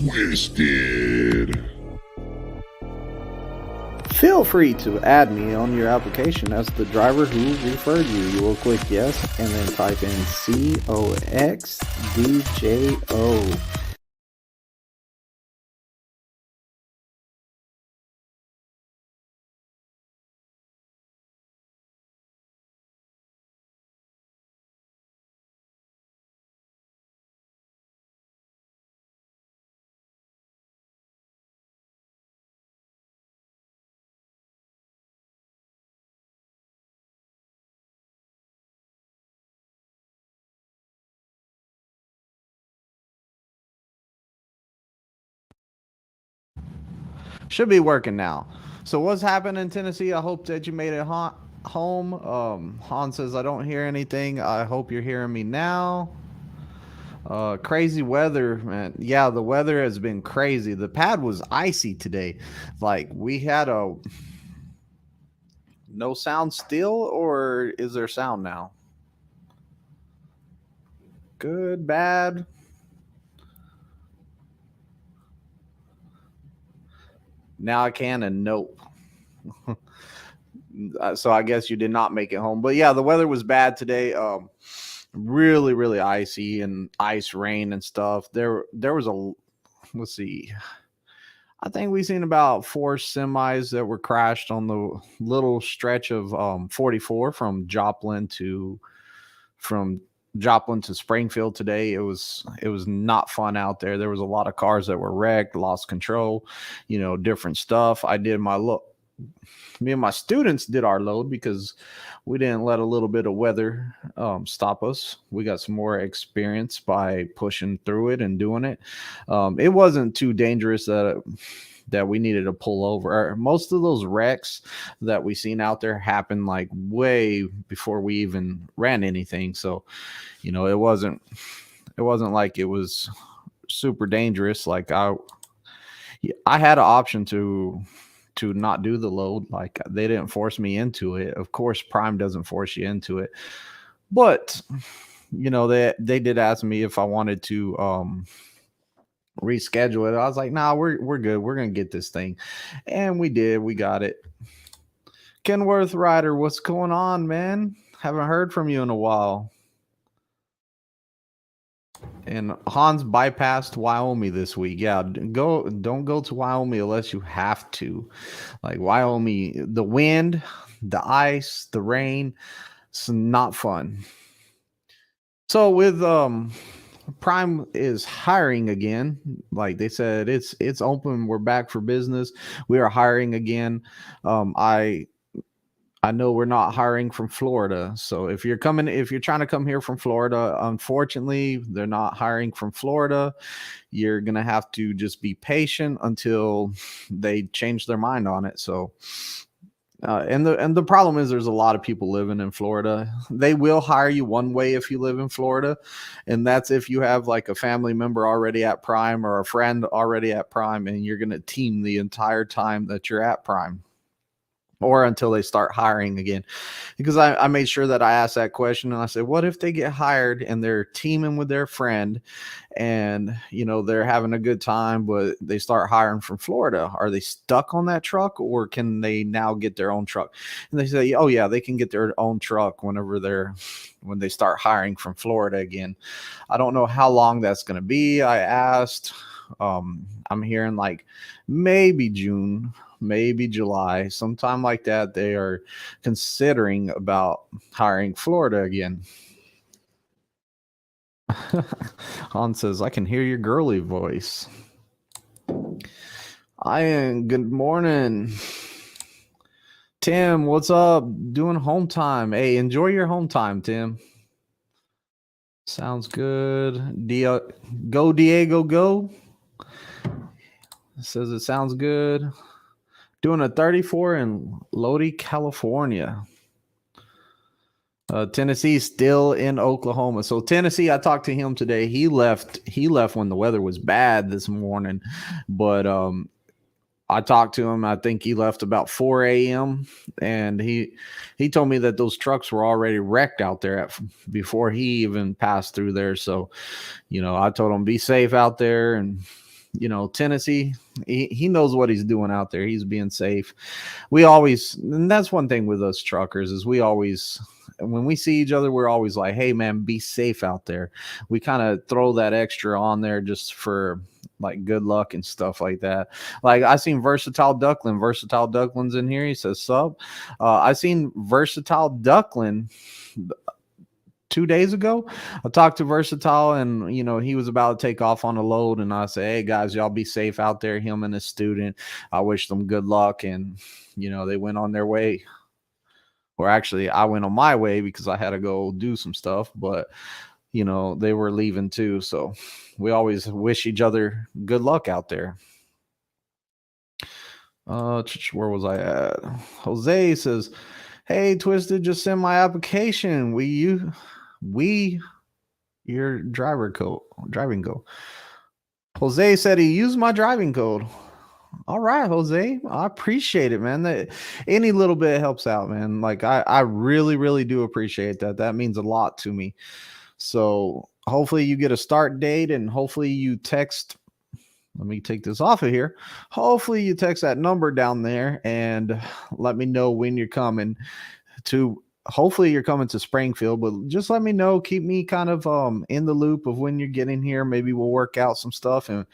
Twizted. Feel free to add me on your application as the driver who referred you. You will click yes and then type in COXDJO. Should be working now. So what's happened in Tennessee? I hope that you made it home. Han says, I don't hear anything. I hope you're hearing me now. Crazy weather, man. Yeah, the weather has been crazy. The pad was icy today. Like we had a no sound still, or is there sound now? Good, bad. Now I can, and nope. So I guess you did not make it home. But yeah, the weather was bad today. Really, really icy and ice rain and stuff. There was a, let's see, I think we've seen about 4 semis that were crashed on the little stretch of 44 from Joplin to Springfield today. It was not fun out there. There was a lot of cars that were wrecked, lost control, different stuff. Me and my students did our load because we didn't let a little bit of weather stop us. We got some more experience by pushing through it and doing it. It wasn't too dangerous that we needed to pull over. Most of those wrecks that we seen out there happened like way before we even ran anything. So, it wasn't like it was super dangerous. Like I had an option to not do the load. Like they didn't force me into it. Of course, Prime doesn't force you into it, but they did ask me if I wanted to reschedule it. I was like, nah, we're good. We're gonna get this thing, and we did. We got it. Kenworth Ryder, what's going on, man? Haven't heard from you in a while. And Hans bypassed Wyoming this week. Yeah, don't go to Wyoming unless you have to. Like Wyoming, the wind, the ice, the rain, it's not fun. So with Prime is hiring again. Like they said, it's open. We're back for business. We are hiring again. I know we're not hiring from Florida. So if you're trying to come here from Florida, unfortunately, they're not hiring from Florida. You're going to have to just be patient until they change their mind on it. So, and the problem is there's a lot of people living in Florida. They will hire you one way if you live in Florida. And that's if you have like a family member already at Prime or a friend already at Prime, and you're going to team the entire time that you're at Prime, or until they start hiring again. Because I made sure that I asked that question, and I said, what if they get hired and they're teaming with their friend and they're having a good time, but they start hiring from Florida? Are they stuck on that truck, or can they now get their own truck? And they say, oh yeah, they can get their own truck when they start hiring from Florida again. I don't know how long that's going to be. I asked. I'm hearing like maybe June, maybe July, sometime like that. They are considering about hiring Florida again. Han says, I can hear your girly voice. Good morning. Tim, what's up? Doing home time. Hey, enjoy your home time, Tim. Sounds good. Go, Diego, go. Says it sounds good. Doing a 34 in Lodi, California. Tennessee still in Oklahoma. So Tennessee, I talked to him today. He left when the weather was bad this morning, but I talked to him. I think he left about 4 a.m. and he told me that those trucks were already wrecked out there before he even passed through there. So, I told him be safe out there, and Tennessee, he knows what he's doing out there. He's being safe. And that's one thing with us truckers is when we see each other, we're always like, hey man, be safe out there. We kind of throw that extra on there just for like good luck and stuff like that. Like I seen Versatile Ducklin's in here. He says sub. I seen Versatile Ducklin 2 days ago. I talked to Versatile and he was about to take off on a load, and I said, hey guys, y'all be safe out there, him and his student. I wish them good luck, and they went on their way. Or actually I went on my way because I had to go do some stuff, but they were leaving too. So we always wish each other good luck out there. Where was I at? Jose says, hey Twisted, just send my application. Your driving code. Jose said he used my driving code. All right, Jose, I appreciate it, man. That any little bit helps out, man. Like I really, really do appreciate that. That means a lot to me. So hopefully you get a start date, and hopefully you text. Let me take this off of here. Hopefully you text that number down there and let me know when you're coming to. Hopefully you're coming to Springfield, but just let me know. Keep me kind of in the loop of when you're getting here. Maybe we'll work out some stuff, and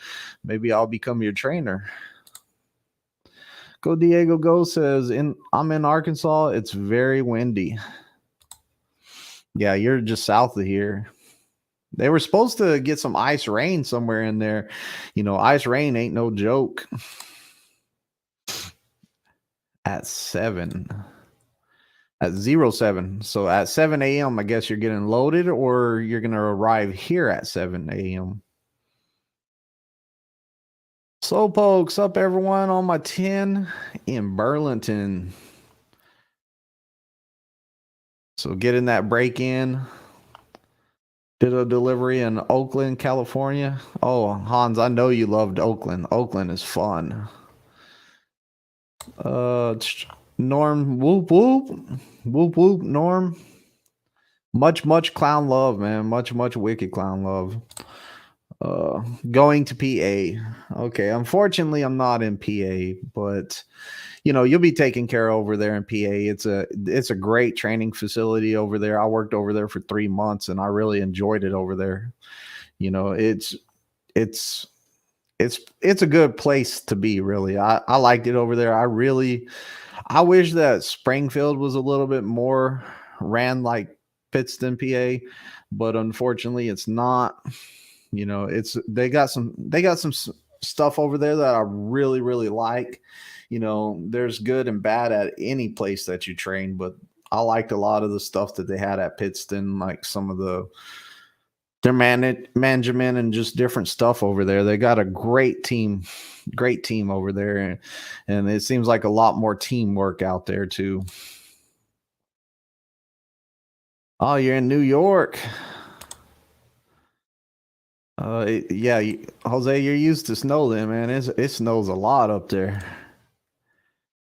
maybe I'll become your trainer. Go Diego Go says, I'm in Arkansas. It's very windy. Yeah, you're just south of here. They were supposed to get some ice rain somewhere in there. Ice rain ain't no joke. At 07. So at 7 a.m., I guess you're getting loaded, or you're going to arrive here at 7 a.m. Slowpokes up, everyone, on my 10 in Burlington. So getting that break in. Did a delivery in Oakland, California. Oh, Hans, I know you loved Oakland. Oakland is fun. Norm, whoop, whoop. Whoop, whoop, Norm. Much clown love, man. Much wicked clown love. Going to PA. Okay, unfortunately, I'm not in PA, but you'll be taken care of over there in PA. It's a great training facility over there. I worked over there for 3 months, and I really enjoyed it over there. It's a good place to be, really. I liked it over there. I wish that Springfield was a little bit more ran like Pittston, PA, but unfortunately it's not. They got some stuff over there that I really, really like. There's good and bad at any place that you train, but I liked a lot of the stuff that they had at Pittston, like some of their management and just different stuff over there. They got a great team over there, and it seems like a lot more teamwork out there too. Oh, you're in New York. Yeah, Jose, you're used to snow then, man. It snows a lot up there.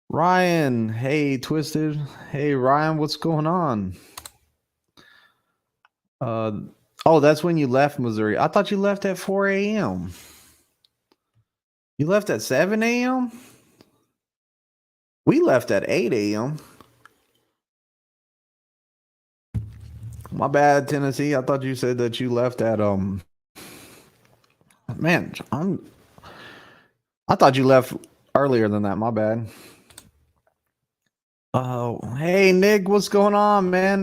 Ryan, hey, Twisted. Hey, Ryan, what's going on? Oh, that's when you left Missouri. I thought you left at 4 a.m. You left at 7 a.m.? We left at 8 a.m. My bad, Tennessee. I thought you said that you left at man, I thought you left earlier than that. My bad. Oh, hey Nick, what's going on, man?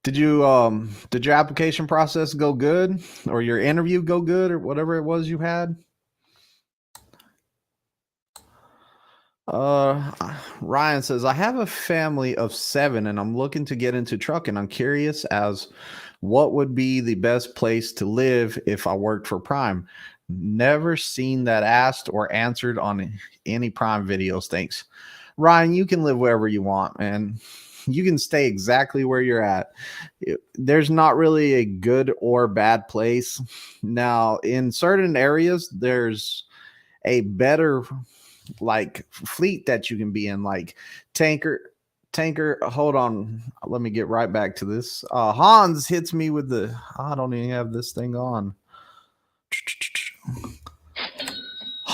Did your application process go good, or your interview go good, or whatever it was you had? Ryan says, I have a family of 7 and I'm looking to get into trucking. I'm curious as what would be the best place to live if I worked for Prime. Never seen that asked or answered on any Prime videos. Thanks. Ryan, you can live wherever you want, man. You can stay exactly where you're at. There's not really a good or bad place. Now, in certain areas, there's a better like fleet that you can be in, like tanker. Hold on, let me get right back to this. Hans hits me with I don't even have this thing on.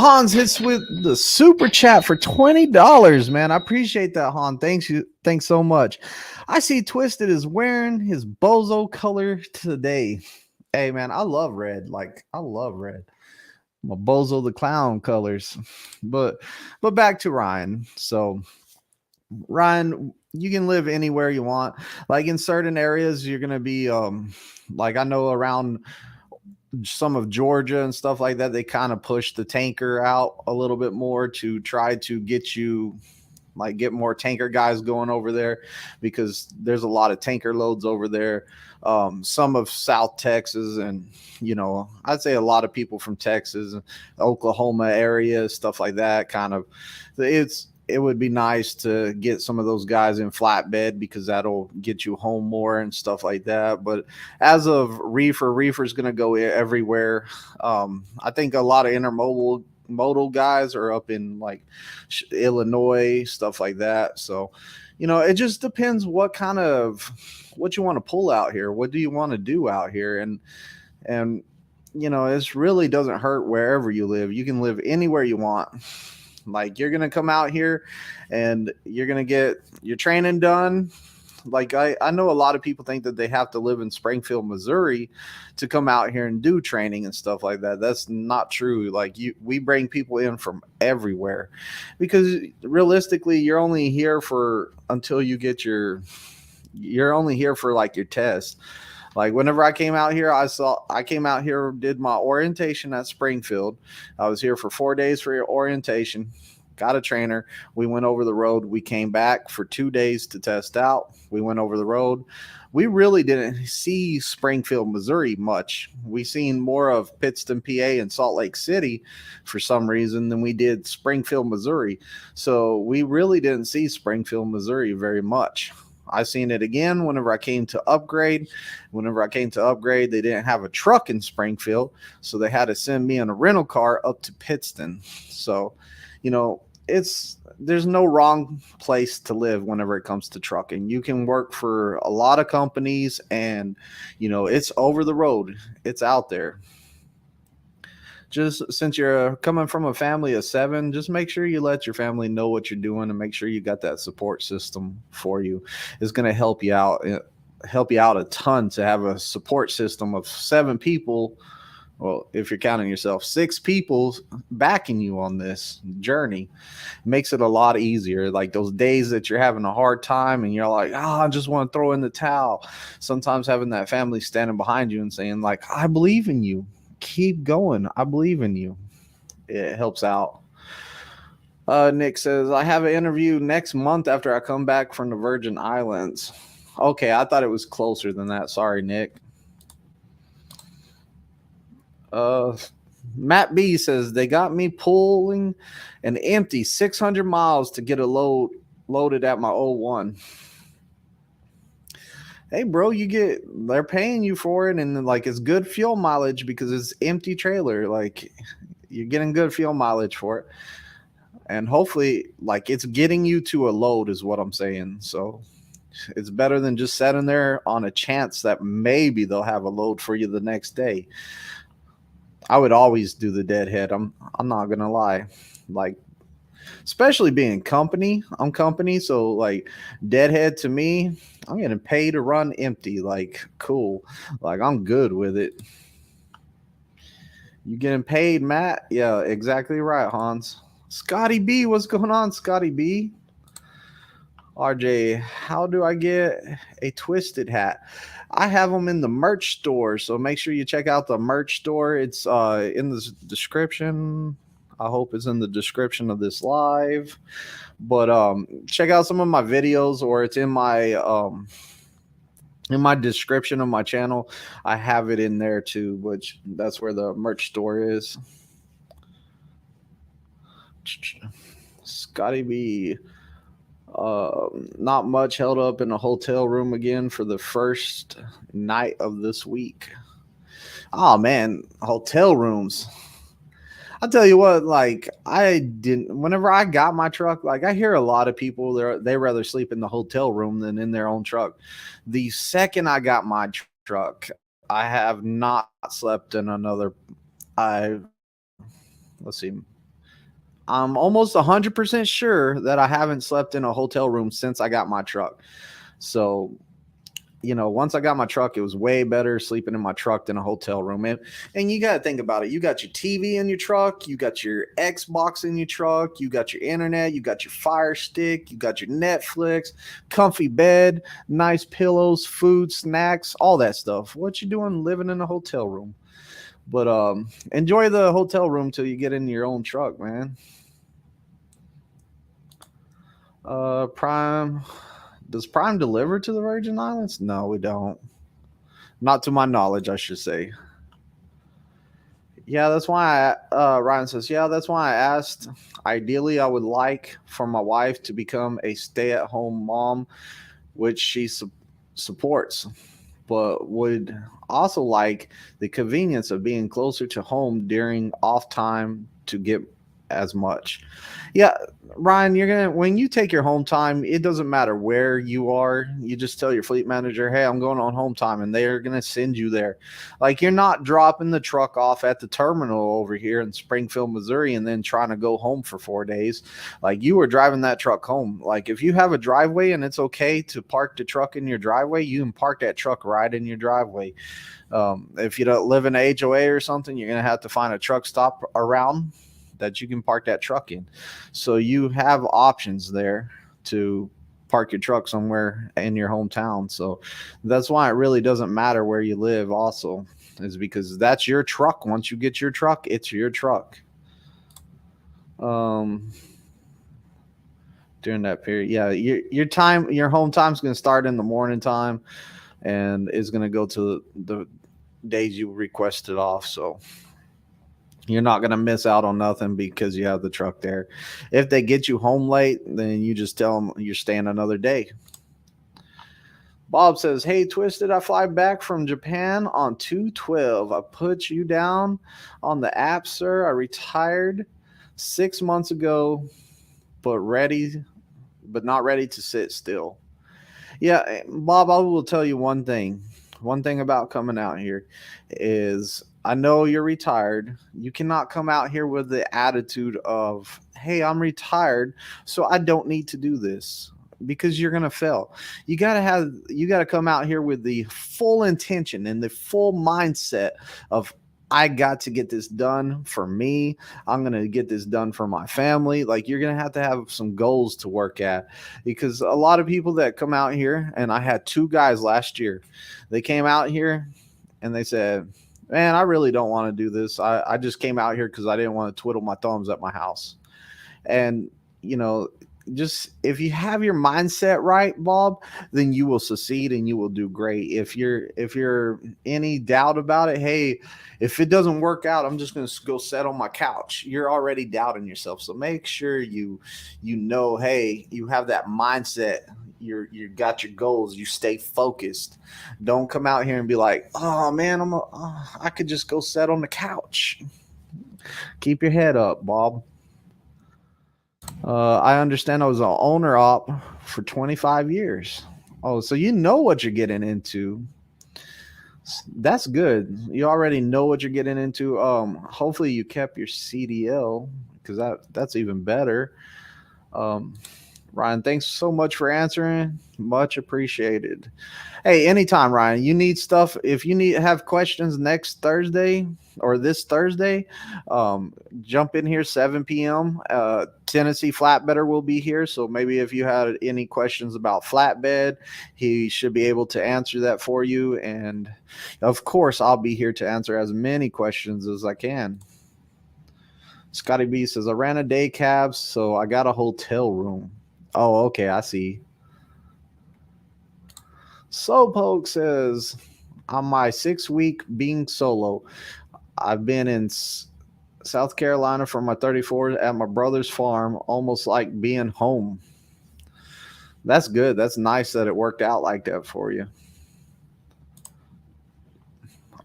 Hans hits with the super chat for $20, man. I appreciate that, Han. Thanks so much. I see Twisted is wearing his bozo color today. Hey, man, I love red. Like, I love red. My bozo the clown colors. But back to Ryan. So Ryan, you can live anywhere you want. Like in certain areas, you're gonna be like I know around some of Georgia and stuff like that, they kind of push the tanker out a little bit more to try to get you like get more tanker guys going over there because there's a lot of tanker loads over there. Some of South Texas and I'd say a lot of people from Texas, Oklahoma area, stuff like that. Kind of, it would be nice to get some of those guys in flatbed because that'll get you home more and stuff like that. But as of reefer's going to go everywhere. I think a lot of intermodal modal guys are up in like Illinois, stuff like that. So, it just depends what you want to pull out here. What do you want to do out here? And it really doesn't hurt wherever you live. You can live anywhere you want. Like you're going to come out here and you're going to get your training done. Like I know a lot of people think that they have to live in Springfield, Missouri to come out here and do training and stuff like that. That's not true. Like we bring people in from everywhere because realistically you're only here until you get you're only here for like your test. Like whenever I came out here, I came out here, did my orientation at Springfield. I was here for 4 days for your orientation, got a trainer. We went over the road. We came back for 2 days to test out. We went over the road. We really didn't see Springfield, Missouri much. We seen more of Pittston, PA and Salt Lake City for some reason than we did Springfield, Missouri. So we really didn't see Springfield, Missouri very much. I seen it again whenever I came to upgrade. Whenever I came to upgrade, they didn't have a truck in Springfield, so they had to send me in a rental car up to Pittston. So, there's no wrong place to live whenever it comes to trucking. You can work for a lot of companies and, it's over the road. It's out there. Just since you're coming from a family of 7, just make sure you let your family know what you're doing and make sure you got that support system for you. It's going to help you out a ton to have a support system of 7 people. Well, if you're counting yourself, 6 people backing you on this journey. It makes it a lot easier. Like those days that you're having a hard time and you're like, I just want to throw in the towel. Sometimes having that family standing behind you and saying like, I believe in you. Keep going. I believe in you. It helps out. Nick says, I have an interview next month after I come back from the Virgin Islands. Okay, I thought it was closer than that. Sorry, Nick. Matt B says, they got me pulling an empty 600 miles to get a loaded at my 01. Hey, bro, they're paying you for it, and like it's good fuel mileage because it's empty trailer. Like you're getting good fuel mileage for it, and hopefully, like it's getting you to a load is what I'm saying. So it's better than just sitting there on a chance that maybe they'll have a load for you the next day. I would always do the deadhead. I'm not gonna lie, like. Especially being company, I'm company. So like deadhead to me, I'm getting paid to run empty. Like cool. Like I'm good with it. You getting paid, Matt? Yeah, exactly right, Hans. Scotty B, what's going on, Scotty B? RJ, how do I get a Twisted hat? I have them in the merch store, so make sure you check out the merch store. It's in the description. I hope it's in the description of this live. But check out some of my videos, or it's in my description of my channel. I have it in there too, which that's where the merch store is. Scotty B. Not much, held up in a hotel room again for the first night of this week. Oh man, hotel rooms. I'll tell you what, like whenever I got my truck, like I hear a lot of people, they rather sleep in the hotel room than in their own truck. The second I got my truck, I have not slept in let's see, I'm almost 100% sure that I haven't slept in a hotel room since I got my truck. So, once I got my truck, it was way better sleeping in my truck than a hotel room. And you got to think about it. You got your TV in your truck, you got your Xbox in your truck, you got your internet, you got your Fire Stick, you got your Netflix, comfy bed, nice pillows, food, snacks, all that stuff. What you doing living in a hotel room? But enjoy the hotel room till you get in your own truck, man. Prime, does Prime deliver to the Virgin Islands? No, we don't. Not to my knowledge, I should say. Yeah, that's why Ryan says, yeah, that's why I asked. Ideally, I would like for my wife to become a stay at home mom, which she supports, but would also like the convenience of being closer to home during off time to get as much. Yeah, Ryan, when you take your home time, it doesn't matter where you are. You just tell your fleet manager, "Hey, I'm going on home time," and they're gonna send you there. Like you're not dropping the truck off at the terminal over here in Springfield, Missouri, and then trying to go home for 4 days. Like you were driving that truck home. Like if you have a driveway and it's okay to park the truck in your driveway, you can park that truck right in your driveway. If you don't live in an HOA or something, you're gonna have to find a truck stop around that you can park that truck in. So you have options there to park your truck somewhere in your hometown. So that's why it really doesn't matter where you live also, is because that's your truck. Once you get your truck, it's your truck. During that period, yeah, your home time's going to start in the morning time and is going to go to the days you requested off. So you're not going to miss out on nothing because you have the truck there. If they get you home late, then you just tell them you're staying another day. Bob says, "Hey, Twisted, I fly back from Japan on 2/12. I put you down on the app, sir. I retired 6 months ago, but not ready to sit still." Yeah, Bob, I will tell you one thing. One thing about coming out here is I know you're retired. You cannot come out here with the attitude of, "Hey, I'm retired, so I don't need to do this," because you're going to fail. You got to come out here with the full intention and the full mindset of, I got to get this done for me. I'm going to get this done for my family. Like you're going to have some goals to work at, because a lot of people that come out here, and I had 2 guys last year, they came out here and they said, "Man, I really don't want to do this. I just came out here because I didn't want to twiddle my thumbs at my house." And, just if you have your mindset right, Bob, then you will succeed and you will do great. If you're any doubt about it, hey, if it doesn't work out, I'm just going to go sit on my couch. You're already doubting yourself. So make sure hey, you have that mindset. You got your goals. You stay focused. Don't come out here and be like, "Oh man, I could just go sit on the couch." Keep your head up, Bob. I understand I was an owner op for 25 years. Oh, so you know what you're getting into. That's good. You already know what you're getting into. Hopefully you kept your CDL, because that's even better. Ryan, thanks so much for answering. Much appreciated. Hey, anytime, Ryan. You need stuff. If you have questions next Thursday or this Thursday, jump in here 7 p.m. Tennessee Flatbedder will be here. So maybe if you had any questions about flatbed, he should be able to answer that for you. And of course, I'll be here to answer as many questions as I can. Scotty B says, "I ran a day cab, so I got a hotel room." Oh, okay, I see. Slowpoke says, "On my 6-week being solo, I've been in South Carolina for my 34th at my brother's farm, almost like being home." That's good. That's nice that it worked out like that for you.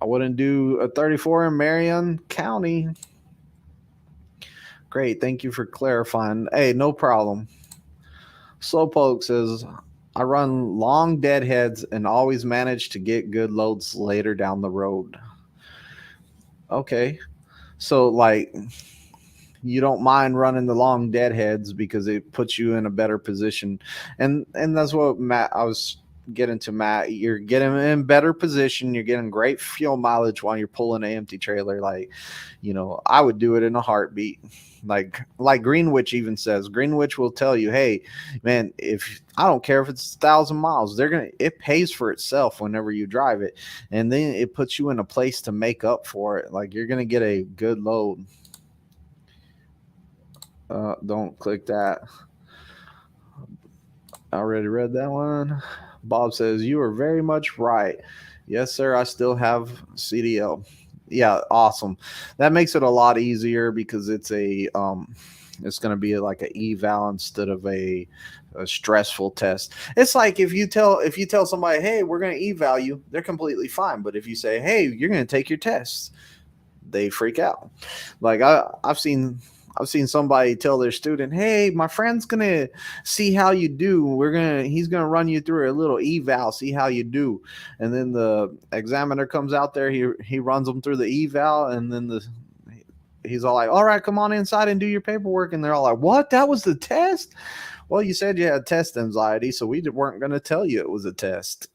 I wouldn't do a 34 in Marion County. Great. Thank you for clarifying. Hey, no problem. Slowpoke says, "I run long deadheads and always manage to get good loads later down the road." Okay. So, like, you don't mind running the long deadheads because it puts you in a better position. And that's what Matt I was getting to. Matt, you're getting in better position, you're getting great fuel mileage while you're pulling an empty trailer. Like, I would do it in a heartbeat. Like Greenwich even says, Greenwich will tell you, hey man, if I don't care if it's 1,000 miles, it pays for itself whenever you drive it, and then it puts you in a place to make up for it. Like, you're gonna get a good load. Don't click that. I already read that one. Bob says, you are very much right. Yes, sir. I still have CDL. Yeah, awesome. That makes it a lot easier because it's going to be like an eval instead of a stressful test. It's like if you tell somebody, hey, we're going to eval you, they're completely fine. But if you say, hey, you're going to take your tests, they freak out. Like I've seen somebody tell their student, hey, my friend's gonna see how you do. He's gonna run you through a little eval, see how you do. And then the examiner comes out there, he runs them through the eval, and then he's all like, all right, come on inside and do your paperwork. And they're all like, what? That was the test? Well, you said you had test anxiety, so we weren't going to tell you it was a test.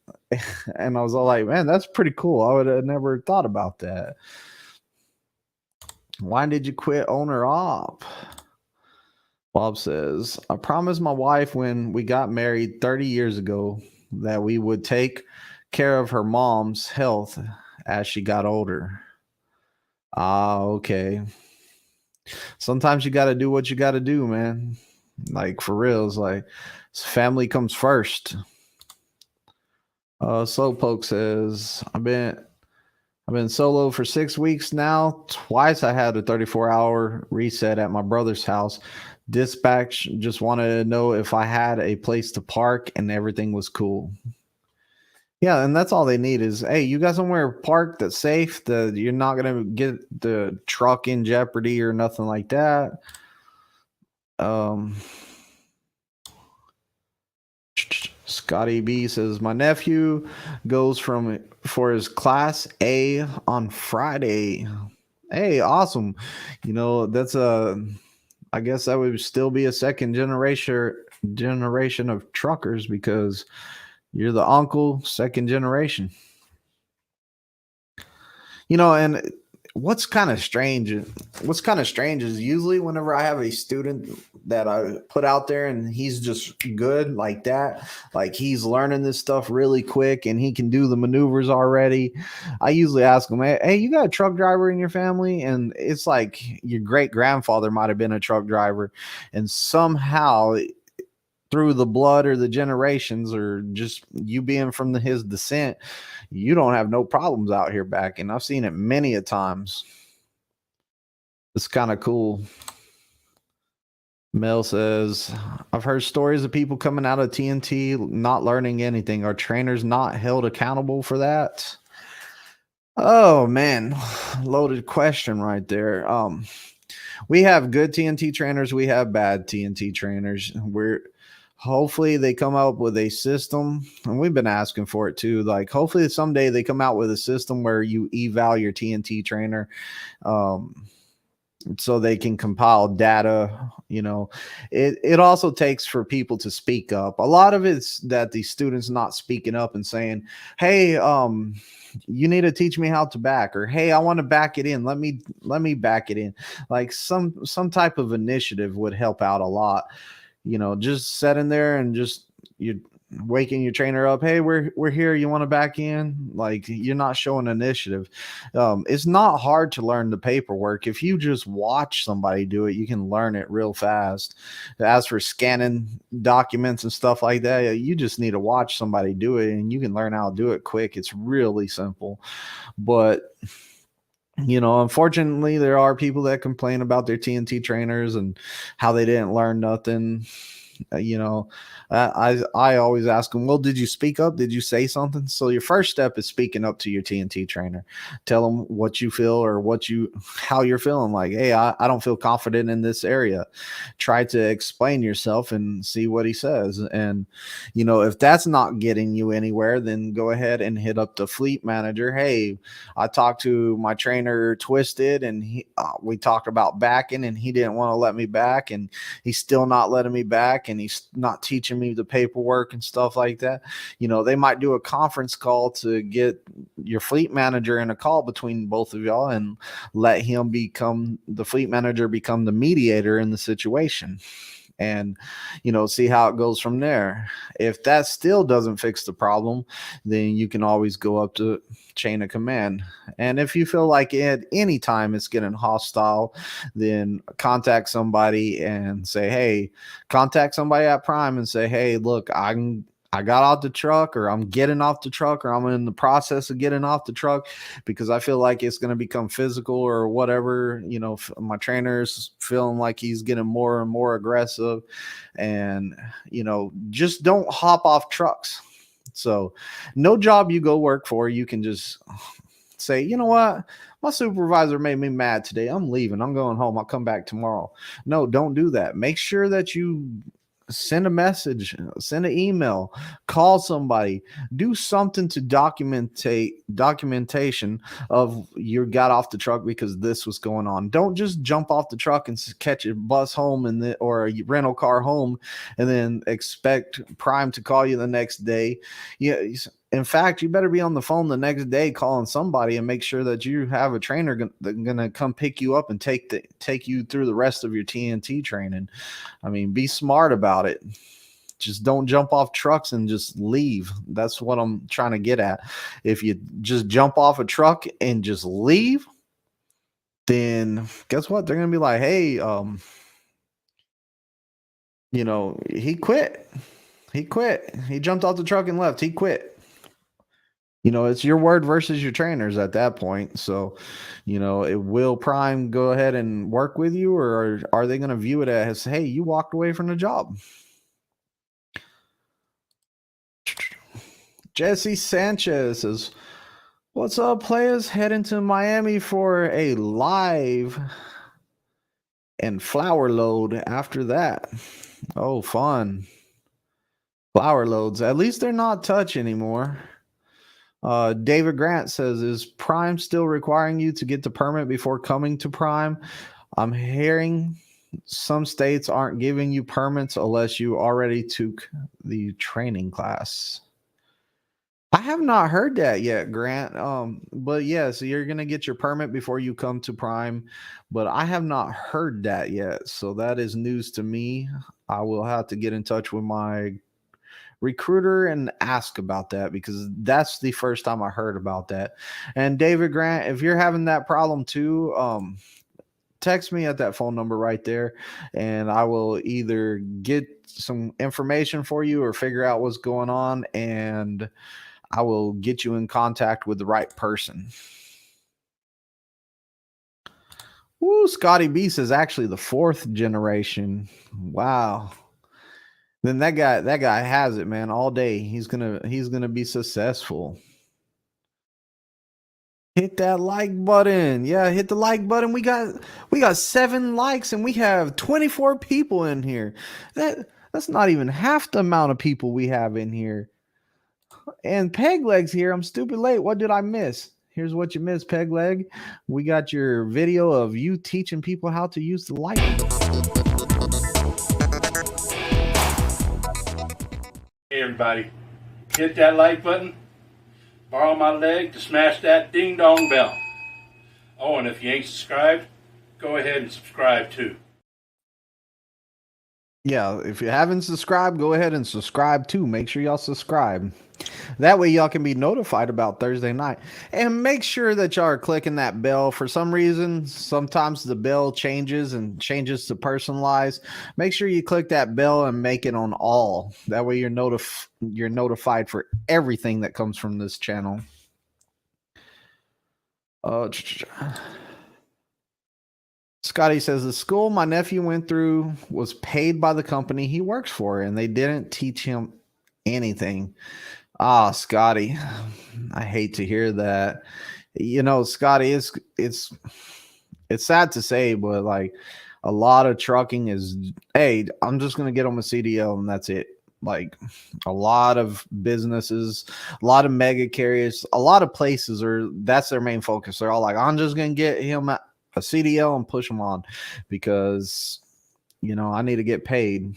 And I was all like, man, that's pretty cool. I would have never thought about that. Why did you quit owner op? Bob says, I promised my wife when we got married 30 years ago that we would take care of her mom's health as she got older. Okay. Sometimes you got to do what you got to do, man. Like, for real. It's like, family comes first. Slowpoke says, I've been solo for 6 weeks now. Twice I had a 34-hour reset at my brother's house. Dispatch just wanted to know if I had a place to park and everything was cool. Yeah, and that's all they need is, hey, you got somewhere parked that's safe, that you're not going to get the truck in jeopardy or nothing like that. Scotty B says, my nephew goes for his class A on Friday. Hey, awesome. That's I guess that would still be a second generation of truckers because you're the uncle, second generation. And what's kind of strange is usually whenever I have a student that I put out there and he's just good like that, like he's learning this stuff really quick and he can do the maneuvers already, I usually ask him, hey, you got a truck driver in your family? And it's like your great grandfather might have been a truck driver, and somehow through the blood or the generations or just you being from his descent, you don't have no problems out here back. And I've seen it many a times. It's kind of cool. Mel says, I've heard stories of people coming out of TNT not learning anything. Are trainers not held accountable for that? Oh man, loaded question right there. We have good TNT trainers, we have bad TNT trainers. Hopefully they come up with a system, and we've been asking for it too. Like, hopefully someday they come out with a system where you eval your TNT trainer, so they can compile data. It also takes for people to speak up. A lot of it's that the students not speaking up and saying, hey, you need to teach me how to back, or hey, I want to back it in. Let me back it in. Like some type of initiative would help out a lot. Just sitting there and just you waking your trainer up. Hey, we're here. You want to back in? Like, you're not showing initiative. It's not hard to learn the paperwork. If you just watch somebody do it, you can learn it real fast. As for scanning documents and stuff like that, you just need to watch somebody do it and you can learn how to do it quick. It's really simple. But unfortunately, there are people that complain about their TNT trainers and how they didn't learn nothing. I always ask them, well, did you speak up? Did you say something? So your first step is speaking up to your TNT trainer. Tell them what you feel or how you're feeling. Like, hey, I don't feel confident in this area. Try to explain yourself and see what he says. And, if that's not getting you anywhere, then go ahead and hit up the fleet manager. Hey, I talked to my trainer Twizted, and we talked about backing, and he didn't want to let me back, and he's still not letting me back, and he's not teaching me the paperwork and stuff like that. They might do a conference call to get your fleet manager in a call between both of y'all and let him become the fleet manager, become the mediator in the situation, and see how it goes from there. If that still doesn't fix the problem, then you can always go up to chain of command. And if you feel like at any time it's getting hostile, then contact somebody and say, hey, contact somebody at Prime and say, hey, look, I got off the truck, or I'm getting off the truck, or I'm in the process of getting off the truck because I feel like it's going to become physical or whatever. My trainer's feeling like he's getting more and more aggressive, and, just don't hop off trucks. So no job you go work for, you can just say, you know what? My supervisor made me mad today. I'm leaving. I'm going home. I'll come back tomorrow. No, don't do that. Make sure that you send a message, send an email, call somebody, do something to documentation of you got off the truck because this was going on. Don't just jump off the truck and catch a bus home or a rental car home and then expect Prime to call you the next day. Yeah. In fact, you better be on the phone the next day calling somebody and make sure that you have a trainer going to come pick you up and take you through the rest of your TNT training. I mean, be smart about it. Just don't jump off trucks and just leave. That's what I'm trying to get at. If you just jump off a truck and just leave, then guess what? They're going to be like, hey, he quit. He quit. He jumped off the truck and left. He quit. It's your word versus your trainers at that point. So, will Prime go ahead and work with you, or are they going to view it as, hey, you walked away from the job? Jesse Sanchez says, what's up, players? Heading to Miami for a live and flower load after that. Oh, fun. Flower loads. At least they're not touch anymore. David Grant says, is Prime still requiring you to get the permit before coming to Prime? I'm hearing some states aren't giving you permits unless you already took the training class. I have not heard that yet, Grant. But yeah, so you're gonna get your permit before you come to Prime, but I have not heard that yet. So that is news to me. I will have to get in touch with my recruiter and ask about that, because that's the first time I heard about that. And David Grant, if you're having that problem too, text me at that phone number right there, and I will either get some information for you or figure out what's going on, and I will get you in contact with the right person. Woo, Scotty B says actually the 4th generation. Wow. Then that guy has it, man, all day. He's gonna be successful. Hit that like button. Yeah, hit the like button. We got 7 likes and we have 24 people in here. That's not even half the amount of people we have in here. And Peg Leg's here. I'm stupid late. What did I miss? Here's what you missed, Peg Leg. We got your video of you teaching people how to use the like button. Hey everybody, hit that like button, borrow my leg to smash that ding dong bell. Oh, and if you ain't subscribed, go ahead and subscribe too. Yeah, if you haven't subscribed, go ahead and subscribe too. Make sure y'all subscribe. That way y'all can be notified about Thursday night. And make sure that y'all are clicking that bell. For some reason, sometimes the bell changes to personalized. Make sure you click that bell and make it on all. That way you're notified for everything that comes from this channel. Scotty says the school my nephew went through was paid by the company he works for, and they didn't teach him anything. Ah, Scotty, I hate to hear that. Scotty, it's sad to say, but like a lot of trucking is, hey, I'm just gonna get them a CDL and that's it. Like a lot of businesses, a lot of mega carriers, a lot of places that's their main focus. They're all like, I'm just gonna get him a CDL and push him on because I need to get paid.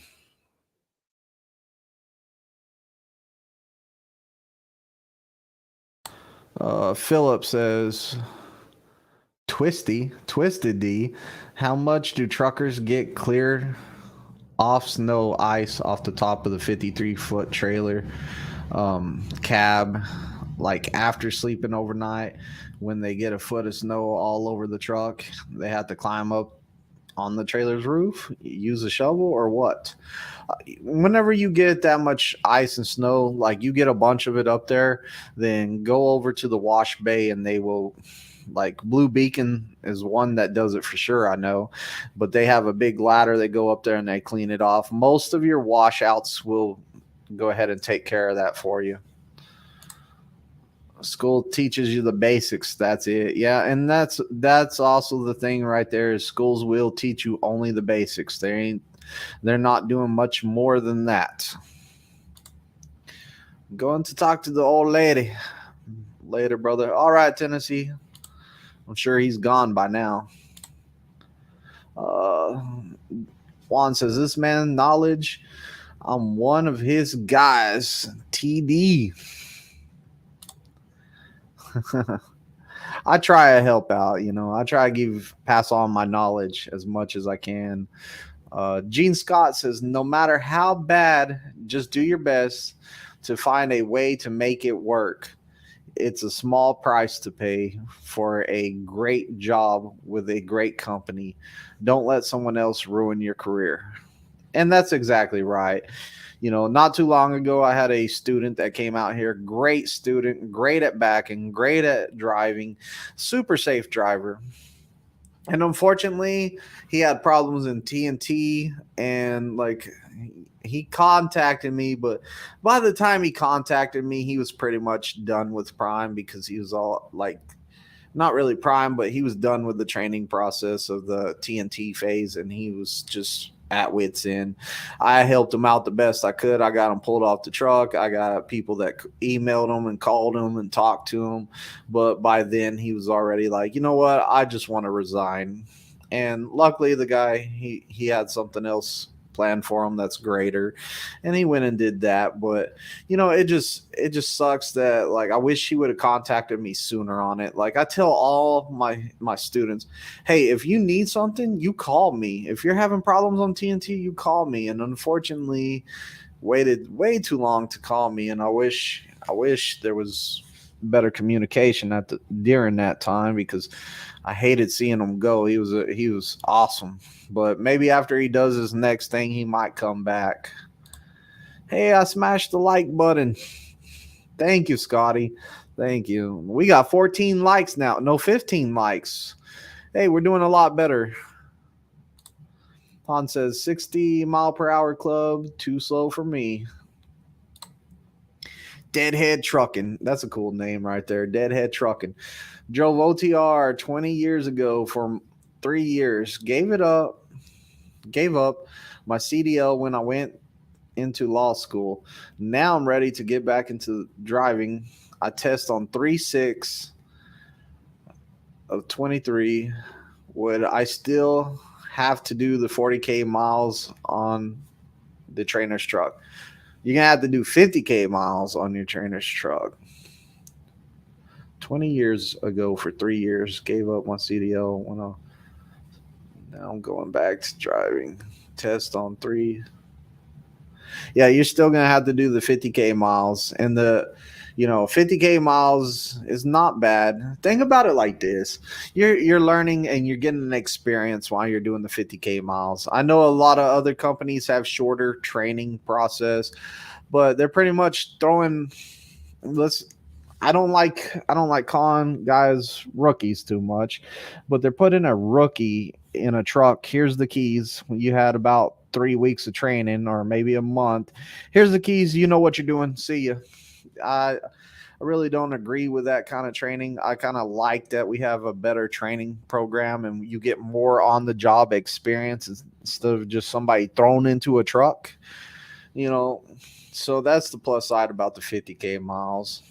Philip says, Twisted D, how much do truckers get cleared off snow ice off the top of the 53-foot trailer cab, like after sleeping overnight? When they get a foot of snow all over the truck, they have to climb up on the trailer's roof, use a shovel, or what? Whenever you get that much ice and snow, like you get a bunch of it up there, then go over to the wash bay and they will, like Blue Beacon is one that does it for sure, I know, but they have a big ladder. They go up there and they clean it off. Most of your washouts will go ahead and take care of that for you. School teaches you the basics. That's it. Yeah, and that's also the thing right there is schools will teach you only the basics. They're not doing much more than that. I'm going to talk to the old lady later, brother. All right, Tennessee. I'm sure he's gone by now. Juan says, this man knowledge, I'm one of his guys. TD. I try to help out, I try to pass on my knowledge as much as I can. Gene Scott says, no matter how bad, just do your best to find a way to make it work. It's a small price to pay for a great job with a great company. Don't let someone else ruin your career. And that's exactly right. Not too long ago, I had a student that came out here, great student, great at backing, great at driving, super safe driver. And unfortunately, he had problems in TNT, and like he contacted me, but by the time he contacted me, he was pretty much done with Prime because he was all like, not really Prime, but he was done with the training process of the TNT phase, and he was just at wit's end. I helped him out the best I could. I got him pulled off the truck. I got people that emailed him and called him and talked to him. But by then he was already like, you know what? I just want to resign. And luckily the guy, he had something else planned for him that's greater, and he went and did that. But it just sucks that, like, I wish he would have contacted me sooner on it. Like I tell all my students, hey, if you need something, you call me. If you're having problems on TNT, you call me. And unfortunately waited way too long to call me, and I wish there was better communication during that time, because I hated seeing him go. He was awesome. But maybe after he does his next thing, he might come back. Hey, I smashed the like button. Thank you, Scotty. Thank you. We got 14 likes now. No, 15 likes. Hey, we're doing a lot better. Han says 60 mile per hour club, too slow for me. Deadhead Trucking. That's a cool name right there. Deadhead Trucking. Drove OTR 20 years ago for 3 years. Gave up my CDL when I went into law school. Now I'm ready to get back into driving. I test on 3/6 of 23. Would I still have to do the 40K miles on the trainer's truck? You're going to have to do 50K miles on your trainer's truck. 20 years ago for 3 years, gave up my CDL. Now I'm going back to driving. Test on 3. Yeah, you're still going to have to do the 50K miles. And 50K miles is not bad. Think about it like this. You're learning and you're getting an experience while you're doing the 50K miles. I know a lot of other companies have shorter training process, but they're pretty much throwing I don't like calling guys rookies too much, but they're putting a rookie in a truck. Here's the keys. You had about 3 weeks of training or maybe a month. Here's the keys. You know what you're doing. See ya. I really don't agree with that kind of training. I kind of like that we have a better training program and you get more on the job experience instead of just somebody thrown into a truck, you know. So that's the plus side about the 50K miles.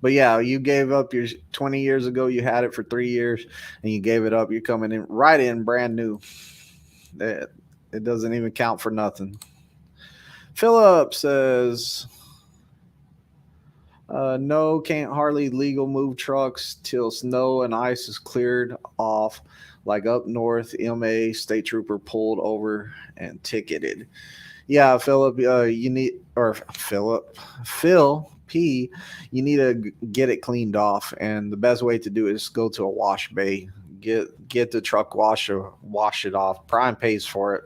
But yeah, you gave up your 20 years ago. You had it for 3 years and you gave it up. You're coming in right in brand new. It doesn't even count for nothing. Philip says, no, can't hardly legal move trucks till snow and ice is cleared off. Like up north, MA state trooper pulled over and ticketed. Yeah, Philip, you need, or Phil P, you need to get it cleaned off, and the best way to do it is go to a wash bay, get the truck washer, wash it off. Prime pays for it.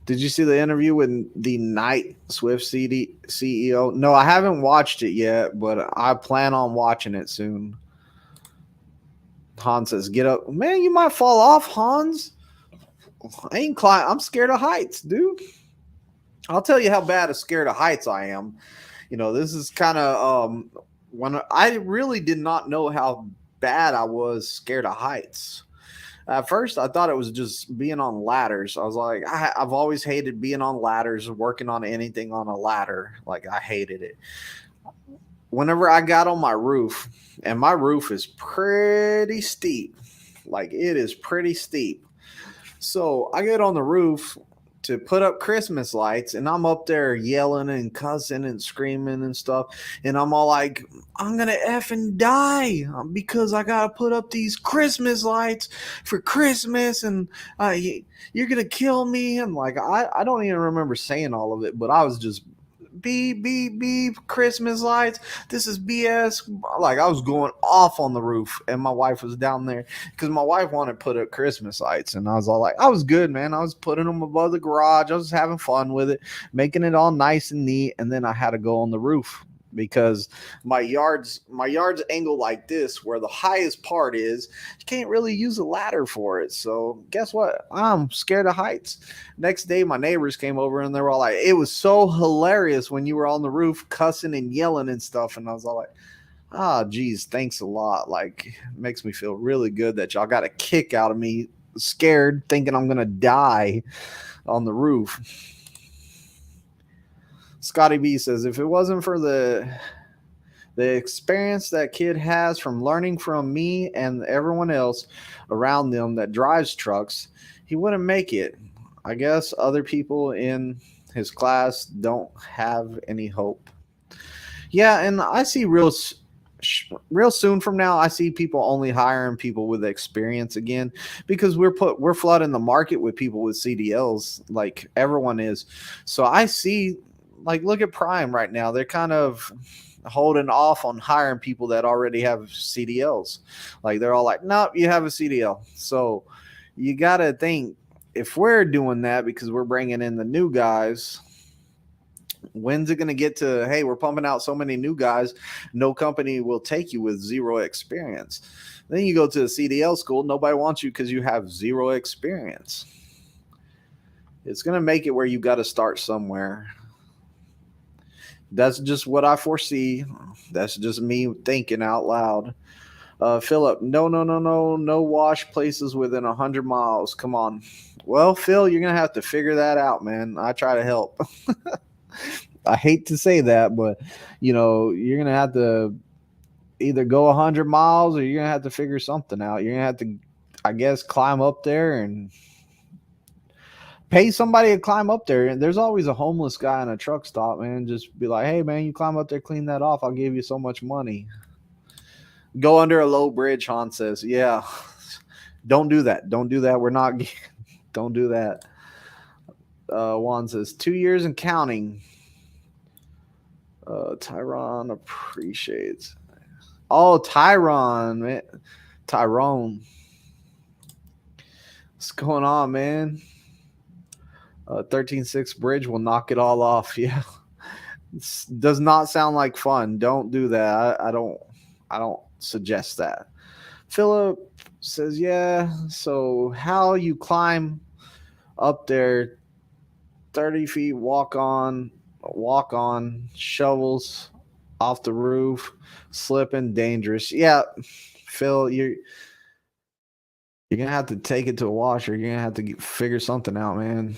Did you see the interview with the Knight Swift CEO? No, I haven't watched it yet, but I plan on watching it soon. Hans says, "Get up, man! You might fall off, Hans. I ain't climb. I'm scared of heights, dude. I'll tell you how bad of scared of heights I am. You know, this is kind of when I really did not know how bad I was scared of heights. At first, I thought it was just being on ladders. I was like, I've always hated being on ladders, working on anything on a ladder. Like, I hated it. Whenever I got on my roof, and my roof is pretty steep. Like, it is pretty steep. So I get on the roof to put up Christmas lights, and I'm up there yelling and cussing and screaming and stuff, and I'm all like, I'm gonna effing die because I gotta put up these Christmas lights for Christmas, and you're gonna kill me. And like, I don't even remember saying all of it, but I was just beep beep beep Christmas lights, this is BS. Like, I was going off on the roof, and my wife was down there because my wife wanted to put up Christmas lights, and I was all like, I was good, man. I was putting them above the garage. I was having fun with it, making it all nice and neat. And then I had to go on the roof because my yard's angled like this, where the highest part is. You can't really use a ladder for it. So guess what? I'm scared of heights. Next day, my neighbors came over and they were all like, it was so hilarious when you were on the roof cussing and yelling and stuff. And I was all like, geez, thanks a lot. Like, it makes me feel really good that y'all got a kick out of me scared, thinking I'm gonna die on the roof. Scotty B says, if it wasn't for the experience that kid has from learning from me and everyone else around them that drives trucks, he wouldn't make it. I guess other people in his class don't have any hope. Yeah, and I see real soon from now, I see people only hiring people with experience again, because we're flooding the market with people with CDLs, like everyone is. So I see, like, look at Prime right now. They're kind of holding off on hiring people that already have CDLs. Like, they're all like, nope, you have a CDL. So you got to think, if we're doing that because we're bringing in the new guys, when's it going to get to, hey, we're pumping out so many new guys, no company will take you with zero experience. Then you go to a CDL school, nobody wants you because you have zero experience. It's going to make it where you got to start somewhere. That's just what I foresee. That's just me thinking out loud. Philip, no wash places within 100 miles. Come on. Well, Phil, you're going to have to figure that out, man. I try to help. I hate to say that, but, you know, you're going to have to either go 100 miles or you're going to have to figure something out. You're going to have to, I guess, climb up there and pay somebody to climb up there. And there's always a homeless guy in a truck stop, man. Just be like, hey, man, you climb up there, clean that off. I'll give you so much money. Go under a low bridge, Han says. Yeah, don't do that. Don't do that. We're not. Don't do that. Juan says 2 years and counting. Tyrone appreciates. Oh, Tyrone, man. Tyrone. What's going on, man? 13.6 bridge will knock it all off. Yeah. Does not sound like fun. Don't do that. I don't suggest that. Philip says, yeah. So how you climb up there 30 feet, walk on, shovels off the roof, slipping, dangerous. Yeah, Phil, you're gonna have to take it to a washer. You're gonna have to figure something out, man.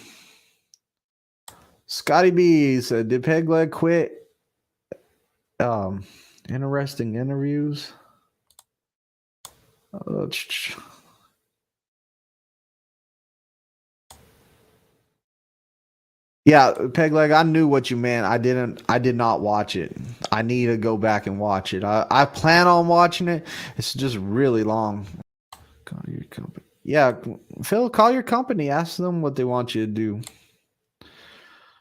Scotty B said, "Did Peg Leg quit?" Interesting interviews. Yeah, Peg Leg, I knew what you meant. I did not watch it. I need to go back and watch it. I plan on watching it. It's just really long. Call your company. Yeah, Phil, call your company. Ask them what they want you to do.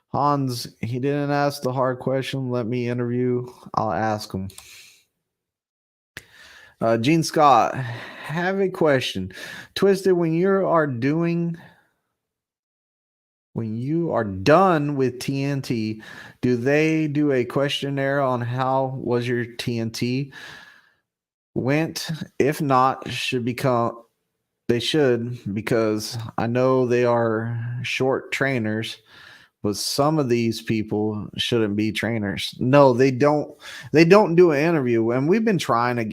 Hans, he didn't ask the hard question. Let me interview. I'll ask him. Gene Scott, have a question. Twizted, when you are done with TNT, do they do a questionnaire on how was your TNT went? If not, they should, because I know they are short trainers, but some of these people shouldn't be trainers. No, they don't. They don't do an interview, and we've been trying to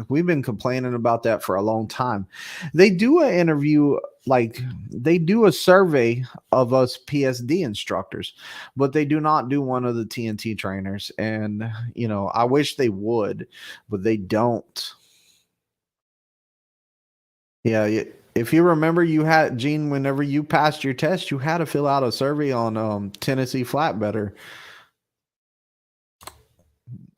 we've been complaining about that for a long time. They do an interview, like they do a survey of us PSD instructors, but they do not do one of the TNT trainers. And I wish they would, but they don't. Yeah, if you remember, you had Gene. Whenever you passed your test, you had to fill out a survey on Tennessee Flatbedder.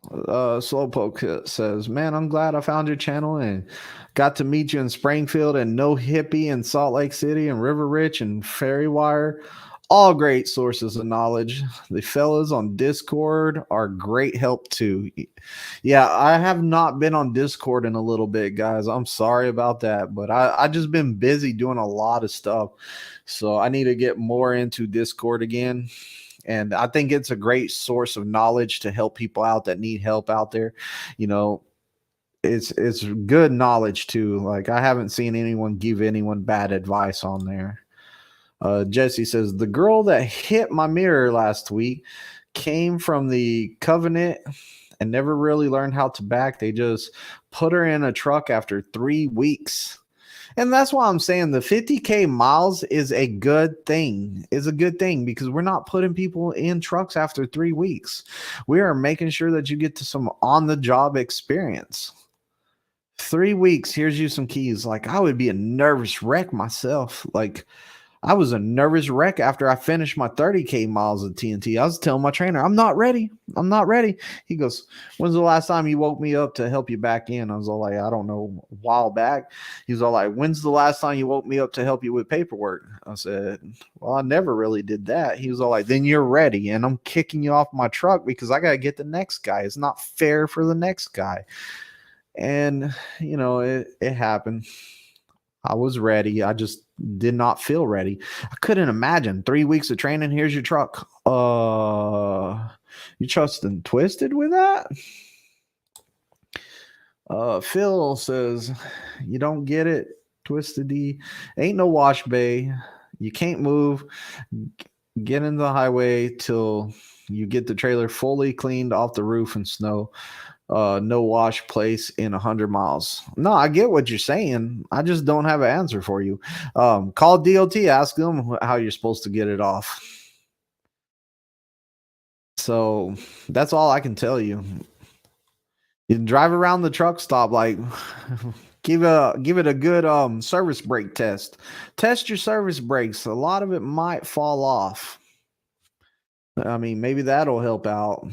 Slowpoke says, "Man, I'm glad I found your channel and got to meet you in Springfield and No Hippie in Salt Lake City and River Rich and Fairywire. All great sources of knowledge. The fellas on Discord are great help too." Yeah, I have not been on Discord in a little bit, guys. I'm sorry about that, but I just been busy doing a lot of stuff. So I need to get more into Discord again. And I think it's a great source of knowledge to help people out that need help out there. It's good knowledge too. Like, I haven't seen anyone give anyone bad advice on there. Jesse says, the girl that hit my mirror last week came from the Covenant and never really learned how to back. They just put her in a truck after 3 weeks. And that's why I'm saying the 50K miles is a good thing. It's a good thing because we're not putting people in trucks after 3 weeks. We are making sure that you get to some on-the-job experience. 3 weeks, here's you some keys. Like, I would be a nervous wreck myself. Like, I was a nervous wreck after I finished my 30K miles of TNT. I was telling my trainer, I'm not ready. I'm not ready. He goes, when's the last time you woke me up to help you back in? I was all like, I don't know, a while back. He was all like, when's the last time you woke me up to help you with paperwork? I said, well, I never really did that. He was all like, then you're ready. And I'm kicking you off my truck because I got to get the next guy. It's not fair for the next guy. And, it happened. I was ready. I just did not feel ready. I couldn't imagine 3 weeks of training. Here's your truck. You trusting Twizted with that? Phil says, you don't get it, Twizted D. Ain't no wash bay. You can't move. Get in the highway till you get the trailer fully cleaned off the roof and snow. No wash place in 100 miles. No, I get what you're saying. I just don't have an answer for you. Call DOT, ask them how you're supposed to get it off. So that's all I can tell you. You drive around the truck stop, like give it a good service brake test. Test your service brakes. A lot of it might fall off. I mean, maybe that'll help out.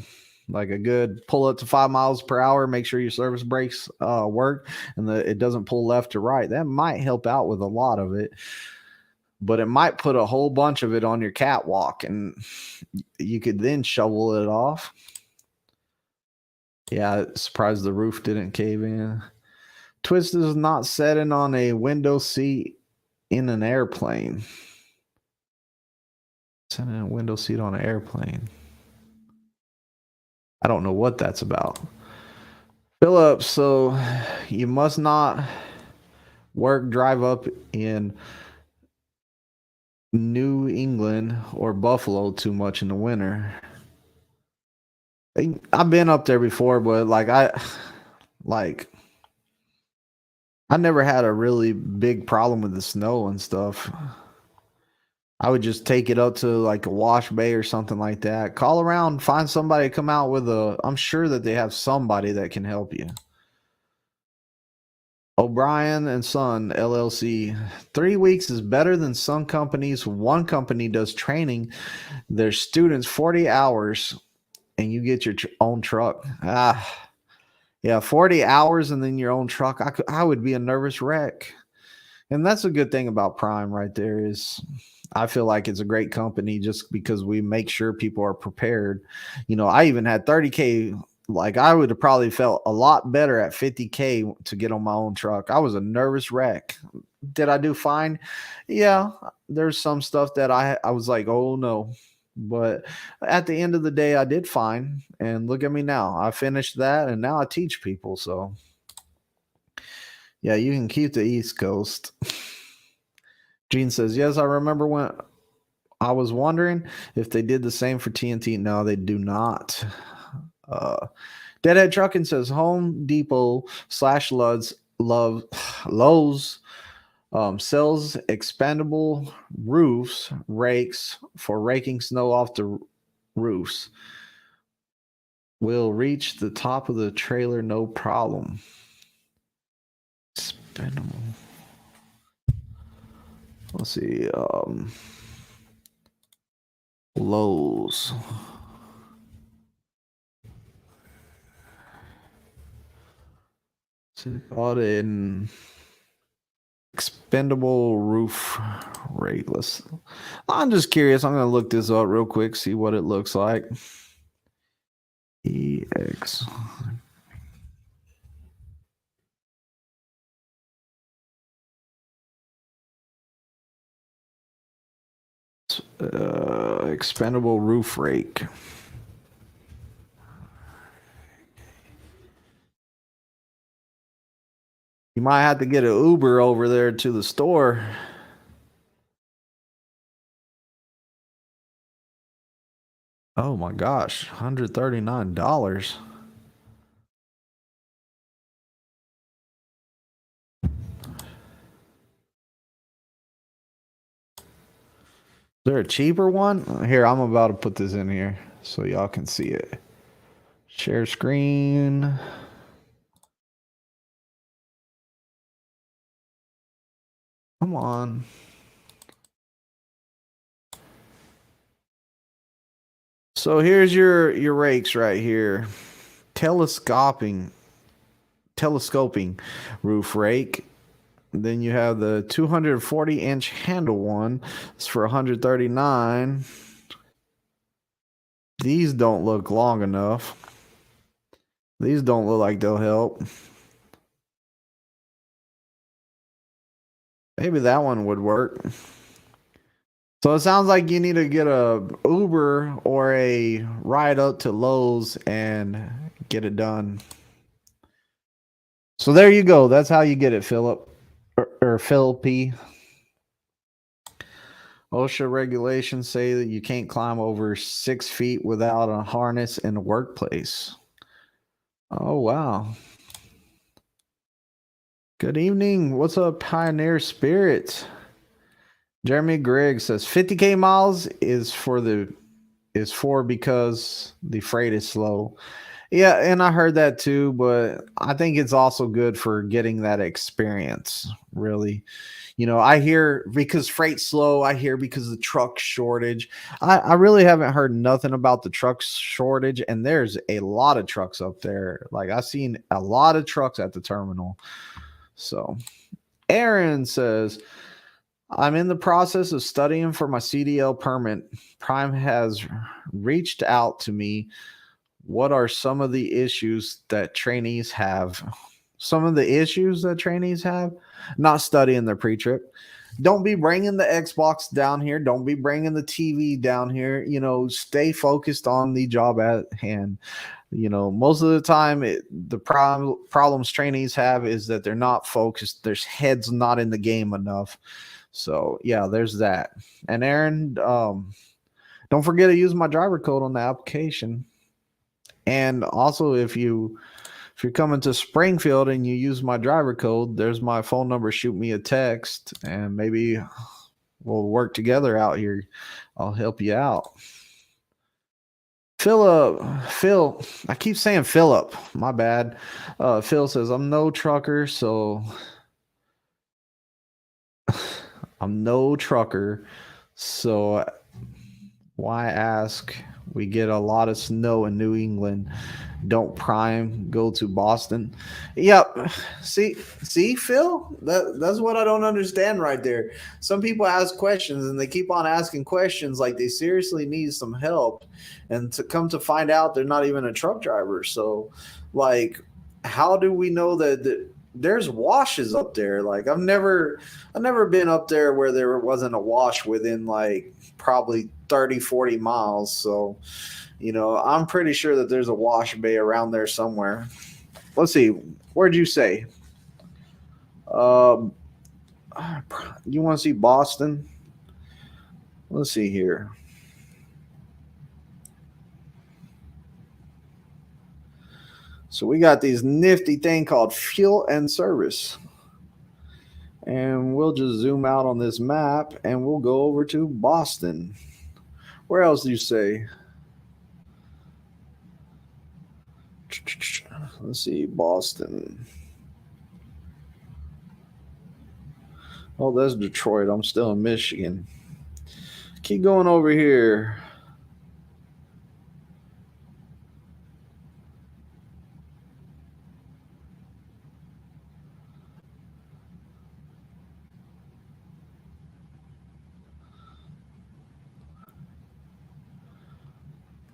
Like a good pull up to 5 miles per hour, make sure your service brakes work and it doesn't pull left to right. That might help out with a lot of it, but it might put a whole bunch of it on your catwalk and you could then shovel it off. Yeah, surprised the roof didn't cave in. Twist is not setting on a window seat in an airplane. Setting a window seat on an airplane. I don't know what that's about. Philip, so you must not drive up in New England or Buffalo too much in the winter. I've been up there before, but like I never had a really big problem with the snow and stuff. I would just take it up to like a wash bay or something like that. Call around, find somebody to come out with I'm sure that they have somebody that can help you. O'Brien and Son LLC. 3 weeks is better than some companies. One company does training their students 40 hours and you get your own truck. Yeah, 40 hours and then your own truck. I would be a nervous wreck. And that's a good thing about Prime right there is I feel like it's a great company just because we make sure people are prepared. I even had 30K. Like I would have probably felt a lot better at 50K to get on my own truck. I was a nervous wreck. Did I do fine? Yeah, there's some stuff that I was like, oh no. But at the end of the day, I did fine. And look at me now. I finished that and now I teach people. So yeah, you can keep the East Coast. Gene says, yes, I remember when I was wondering if they did the same for TNT. No, they do not. Deadhead Trucking says Home Depot / Lowe's sells expandable rakes for raking snow off the roofs. Will reach the top of the trailer no problem. Expandable. Let's see. Lowe's. Bought an expendable roof rake. I'm just curious. I'm gonna look this up real quick, see what it looks like. EX. Expendable roof rake. You might have to get an Uber over there to the store. Oh my gosh, $139. Is there a cheaper one? Here, I'm about to put this in here so y'all can see it. Share screen. Come on. So here's your rakes right here. Telescoping roof rake. Then you have the 240-inch handle one. It's for $139. These don't look long enough. These don't look like they'll help. Maybe that one would work. So it sounds like you need to get a Uber or a ride up to Lowe's and get it done. So there you go. That's how you get it, Philip. Or Phil P. OSHA regulations say that you can't climb over 6 feet without a harness in the workplace. Oh, wow. Good evening. What's up, Pioneer Spirit? Jeremy Grigg says 50K miles is for because the freight is slow. Yeah, and I heard that too, but I think it's also good for getting that experience, really. I hear because freight's slow, I hear because of the truck shortage. I really haven't heard nothing about the truck shortage, and there's a lot of trucks up there. Like I've seen a lot of trucks at the terminal. So Aaron says, I'm in the process of studying for my CDL permit. Prime has reached out to me. What are some of the issues that trainees have? Some of the issues that trainees have? Not studying their pre-trip. Don't be bringing the Xbox down here. Don't be bringing the TV down here. Stay focused on the job at hand. Most of the time, the problems trainees have is that they're not focused. Their head's not in the game enough. So yeah, there's that. And Aaron, don't forget to use my driver code on the application. And also, if you're coming to Springfield and you use my driver code, there's my phone number. Shoot me a text, and maybe we'll work together out here. I'll help you out. Phil, I keep saying Philip. My bad. Phil says, I'm no trucker, so I'm no trucker. So why ask? We get a lot of snow in New England. Don't prime, go to Boston. Yep. See, Phil? That's what I don't understand right there. Some people ask questions and they keep on asking questions like they seriously need some help. And to come to find out they're not even a truck driver. So like, how do we know that there's washes up there? Like I've never been up there where there wasn't a wash within like probably 30, 40 miles. So, I'm pretty sure that there's a wash bay around there somewhere. Let's see. Where'd you say? You want to see Boston? Let's see here. So we got these nifty thing called fuel and service. And we'll just zoom out on this map and we'll go over to Boston. Where else do you say? Let's see, Boston. Oh, that's Detroit. I'm still in Michigan. Keep going over here.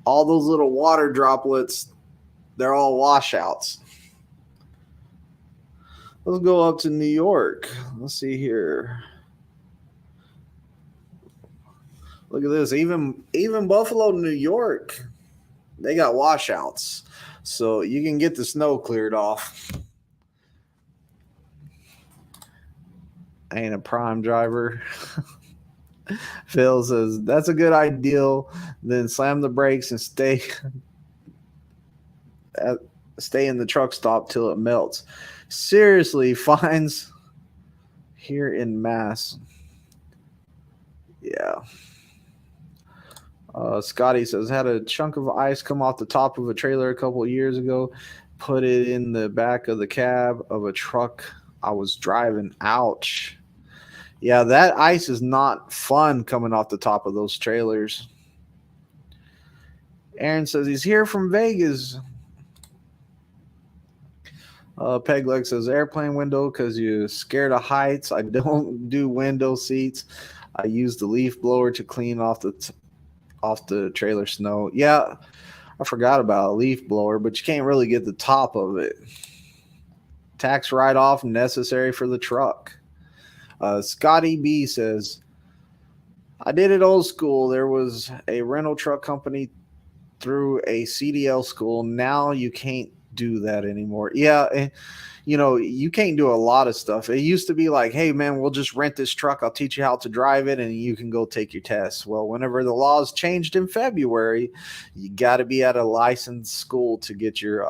All those little water droplets, they're all washouts. Let's go up to New York. Let's see here. Look at this. Even Buffalo, New York, they got washouts. So you can get the snow cleared off. I ain't a prime driver. Phil says, that's a good ideal. Then slam the brakes and stay in the truck stop till it melts. Seriously, fines here in Mass. Yeah. Scotty says, had a chunk of ice come off the top of a trailer a couple of years ago, put it in the back of the cab of a truck I was driving. Ouch. Yeah, that ice is not fun coming off the top of those trailers. Aaron says he's here from Vegas. Pegleg says airplane window because you're scared of heights. I don't do window seats. I use the leaf blower to clean off the trailer snow. Yeah, I forgot about a leaf blower, but you can't really get the top of it. Tax write-off necessary for the truck. Scotty B says, I did it old school. There was a rental truck company through a CDL school. Now you can't do that anymore. Yeah, you can't do a lot of stuff. It used to be like, hey, man, we'll just rent this truck. I'll teach you how to drive it, and you can go take your tests. Well, whenever the laws changed in February, you got to be at a licensed school to get your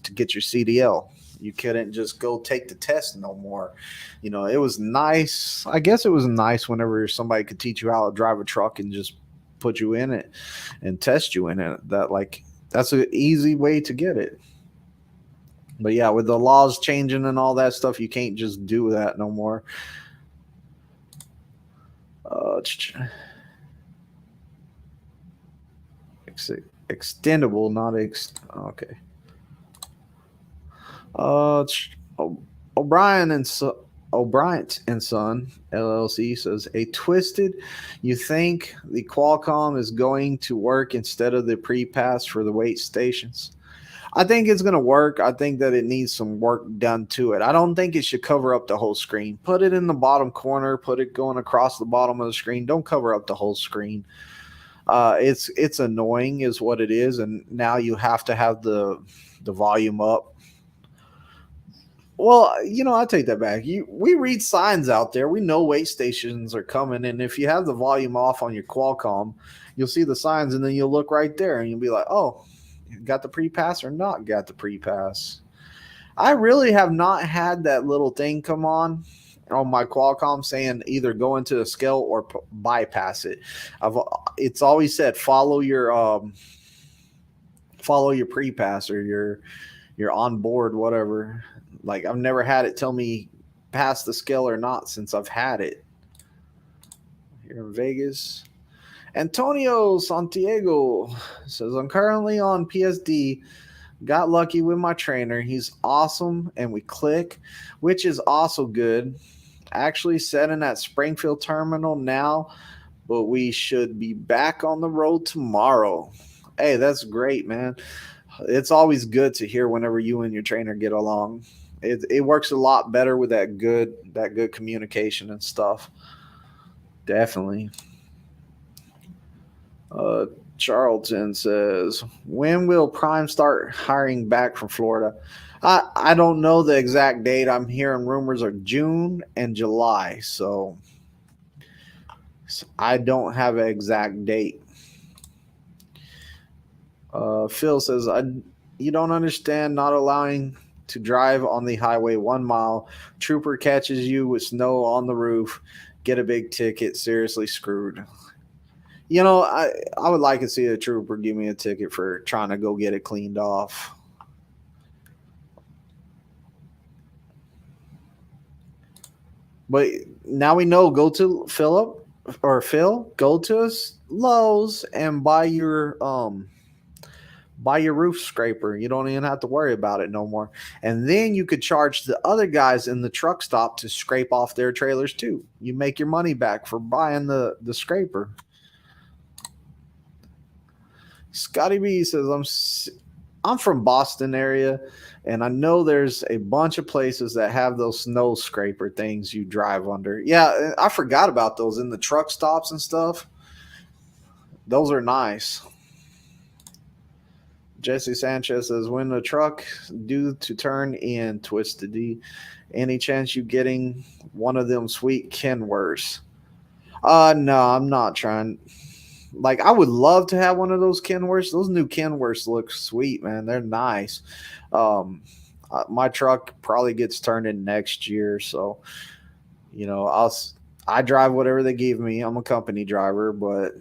CDL. You couldn't just go take the test no more. It was nice. I guess it was nice whenever somebody could teach you how to drive a truck and just put you in it and test you in it. That's an easy way to get it. But yeah, with the laws changing and all that stuff, you can't just do that no more. Extendable, not okay. O'Brien and Son LLC says, a Twizted, you think the Qualcomm is going to work instead of the pre-pass for the wait stations? I think it's going to work. I think that it needs some work done to it. I don't think it should cover up the whole screen. Put it in the bottom corner. Put it going across the bottom of the screen. Don't cover up the whole screen. It's annoying is what it is, and now you have to have the volume up. Well, I take that back. We read signs out there. We know wait stations are coming, and if you have the volume off on your Qualcomm, you'll see the signs, and then you'll look right there, and you'll be like, "Oh, got the pre-pass or not got the pre-pass?" I really have not had that little thing come on my Qualcomm saying either go into a scale or bypass it. It's always said follow your pre-pass or your on board whatever. Like I've never had it tell me pass the scale or not since I've had it here in Vegas. Antonio Santiago says I'm currently on PSD. Got lucky with my trainer. He's awesome and we click, which is also good. Actually setting at Springfield Terminal now, but we should be back on the road tomorrow. Hey, that's great, man. It's always good to hear whenever you and your trainer get along. It works a lot better with that good communication and stuff. Definitely. Charlton says, when will Prime start hiring back from Florida? I don't know the exact date. I'm hearing rumors are June and July, so I don't have an exact date. Phil says, you don't understand not allowing to drive on the highway 1 mile. Trooper catches you with snow on the roof. Get a big ticket. Seriously screwed. I would like to see a trooper give me a ticket for trying to go get it cleaned off. But now we know, go to Phil, go to Lowe's and buy your roof scraper. You don't even have to worry about it no more. And then you could charge the other guys in the truck stop to scrape off their trailers too. You make your money back for buying the scraper. Scotty B says, I'm from Boston area, and I know there's a bunch of places that have those snow scraper things you drive under. Yeah, I forgot about those in the truck stops and stuff. Those are nice. Jesse Sanchez says, when the truck due to turn in, Twizted D, any chance you getting one of them sweet Kenworths? No, I'm not trying. Like, I would love to have one of those Kenworths. Those new Kenworths look sweet, man. They're nice. My truck probably gets turned in next year, so I drive whatever they give me. I'm a company driver, but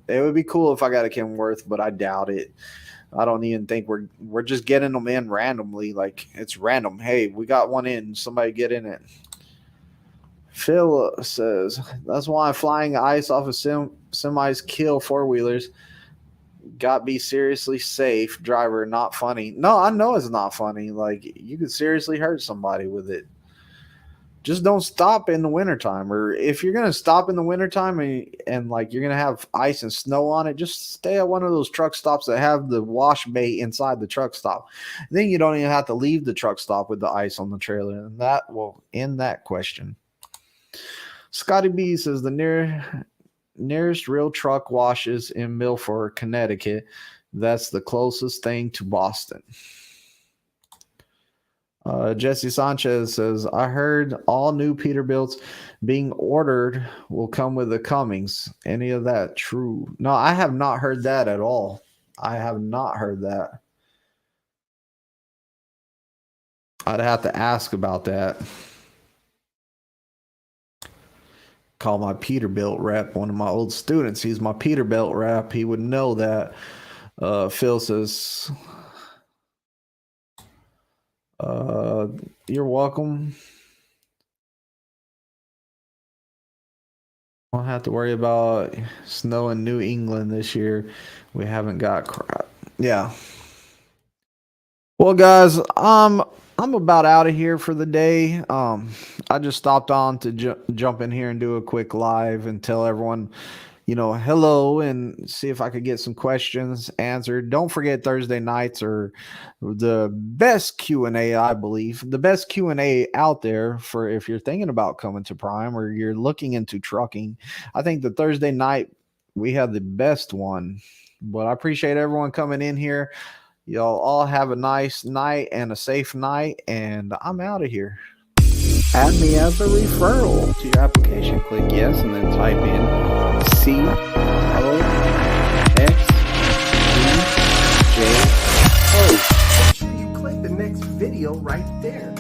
it would be cool if I got a Kenworth, but I doubt it. I don't even think we're just getting them in randomly. Like, it's random. Hey, we got one in. Somebody get in it. Phil says, that's why flying ice off of semis kill four-wheelers. Got be seriously safe. Driver, not funny. No, I know it's not funny. Like, you could seriously hurt somebody with it. Just don't stop in the wintertime. Or if you're going to stop in the wintertime and like you're going to have ice and snow on it, just stay at one of those truck stops that have the wash bay inside the truck stop. Then you don't even have to leave the truck stop with the ice on the trailer. And that will end that question. Scotty B says the nearest real truck washes in Milford, Connecticut. That's the closest thing to Boston. Jesse Sanchez says, I heard all new Peterbilts being ordered will come with the Cummings. Any of that true? No, I have not heard that at all. I have not heard that. I'd have to ask about that. Call my Peterbilt rep, one of my old students. He's my Peterbilt rep. He would know that. Phil says, you're welcome. Won't have to worry about snow in New England this year. We haven't got crap. Yeah. Well, guys, I'm about out of here for the day. I just stopped on to jump in here and do a quick live and tell everyone, hello, and see if I could get some questions answered. Don't forget, Thursday nights are the best Q&A, I believe. The best Q&A out there for if you're thinking about coming to Prime or you're looking into trucking. I think the Thursday night We had the best one. But I appreciate everyone coming in here. Y'all all have a nice night and a safe night, and I'm out of here. Add me as a referral to your application. Click yes, and then type in COXDJO. You click the next video right there.